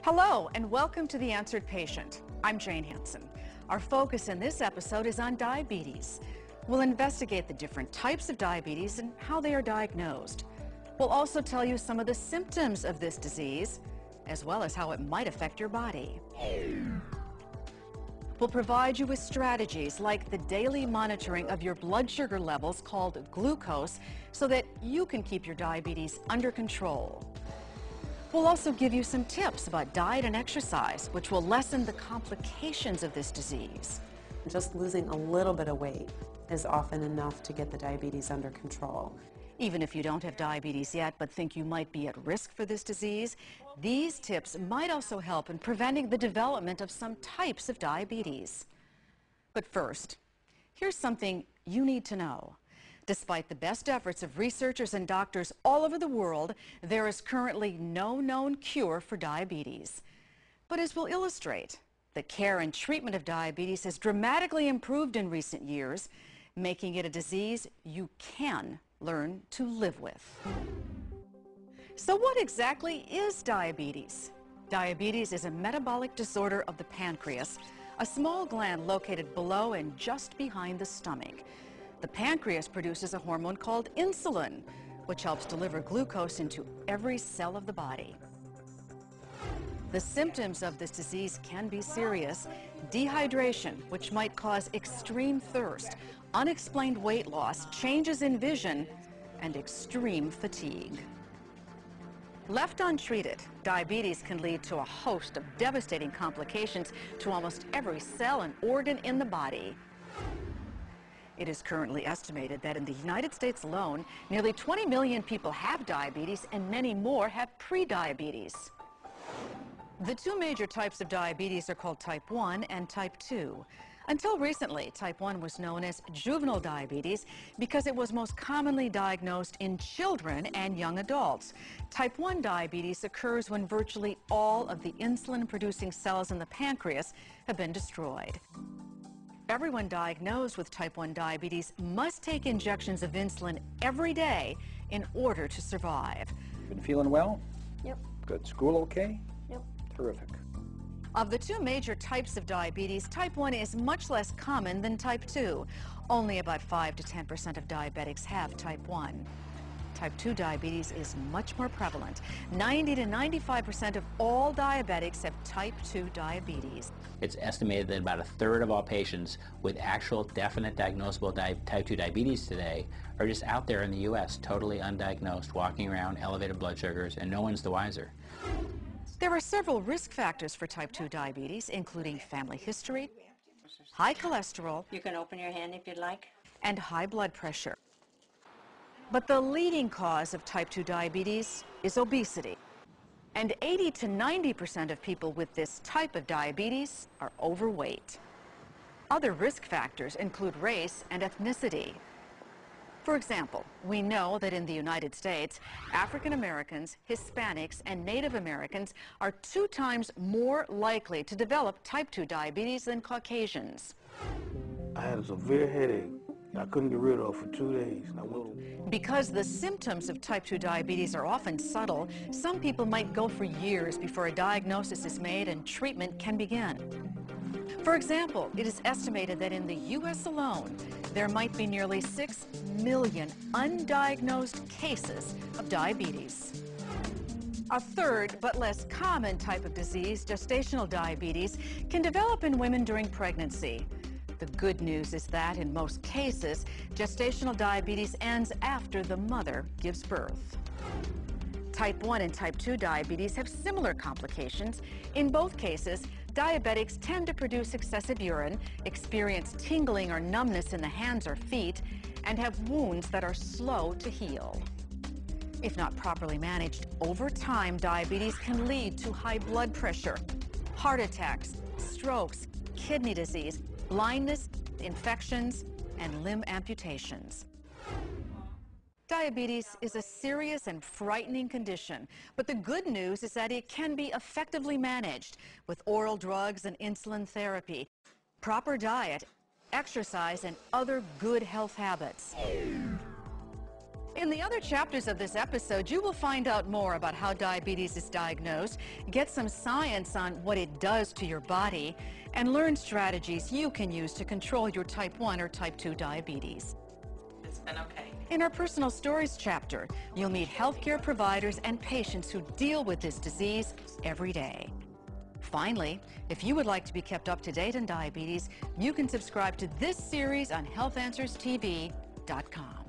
Hello and welcome to The Answered Patient. I'm Jane Hansen. Our focus in this episode is on diabetes. We'll investigate the different types of diabetes and how they are diagnosed. We'll also tell you some of the symptoms of this disease, as well as how it might affect your body. We'll provide you with strategies like the daily monitoring of your blood sugar levels called glucose so that you can keep your diabetes under control. We'll also give you some tips about diet and exercise, which will lessen the complications of this disease. Just losing a little bit of weight is often enough to get the diabetes under control. Even if you don't have diabetes yet but think you might be at risk for this disease, these tips might also help in preventing the development of some types of diabetes. But first, here's something you need to know. Despite the best efforts of researchers and doctors all over the world, there is currently no known cure for diabetes. But as we'll illustrate, the care and treatment of diabetes has dramatically improved in recent years, making it a disease you can learn to live with. So what exactly is diabetes? Diabetes is a metabolic disorder of the pancreas, a small gland located below and just behind the stomach. The pancreas produces a hormone called insulin, which helps deliver glucose into every cell of the body. The symptoms of this disease can be serious: dehydration, which might cause extreme thirst, unexplained weight loss, changes in vision, and extreme fatigue. Left untreated, diabetes can lead to a host of devastating complications to almost every cell and organ in the body. It is currently estimated that in the United States alone, nearly 20 million people have diabetes and many more have prediabetes. The two major types of diabetes are called type 1 and type 2. Until recently, type 1 was known as juvenile diabetes because it was most commonly diagnosed in children and young adults. Type 1 diabetes occurs when virtually all of the insulin-producing cells in the pancreas have been destroyed. Everyone diagnosed with type 1 diabetes must take injections of insulin every day in order to survive. Been feeling well? Yep. Good. School okay? Yep. Terrific. Of the two major types of diabetes, type 1 is much less common than type 2. Only about 5 to 10% of diabetics have type 1. Type 2 diabetes is much more prevalent. 90 to 95% of all diabetics have type 2 diabetes. It's estimated that about a third of all patients with actual definite diagnosable type 2 diabetes today are just out there in the U.S. totally undiagnosed, walking around elevated blood sugars, and no one's the wiser. There are several risk factors for type 2 diabetes, including family history, high cholesterol, You can open your hand if you'd like. and high blood pressure. But the leading cause of type 2 diabetes is obesity. And 80 to 90% of people with this type of diabetes are overweight. Other risk factors include race and ethnicity. For example, we know that in the United States, African Americans, Hispanics, and Native Americans are 2 times more likely to develop type 2 diabetes than Caucasians. I had a severe headache I couldn't get rid of for 2 days. Because the symptoms of type 2 diabetes are often subtle, some people might go for years before a diagnosis is made and treatment can begin. For example, it is estimated that in the U.S. alone, there might be nearly 6 million undiagnosed cases of diabetes. A third, but less common type of disease, gestational diabetes, can develop in women during pregnancy. The good news is that in most cases, gestational diabetes ends after the mother gives birth. Type 1 and type 2 diabetes have similar complications. In both cases, diabetics tend to produce excessive urine, experience tingling or numbness in the hands or feet, and have wounds that are slow to heal. If not properly managed, over time, diabetes can lead to high blood pressure, heart attacks, strokes, kidney disease, blindness, infections, and limb amputations. Diabetes is a serious and frightening condition, but the good news is that it can be effectively managed with oral drugs and insulin therapy, proper diet, exercise, and other good health habits. In the other chapters of this episode, you will find out more about how diabetes is diagnosed, get some science on what it does to your body, and learn strategies you can use to control your type 1 or type 2 diabetes. It's been okay. In our personal stories chapter, you'll meet healthcare providers and patients who deal with this disease every day. Finally, if you would like to be kept up to date on diabetes, you can subscribe to this series on healthanswerstv.com.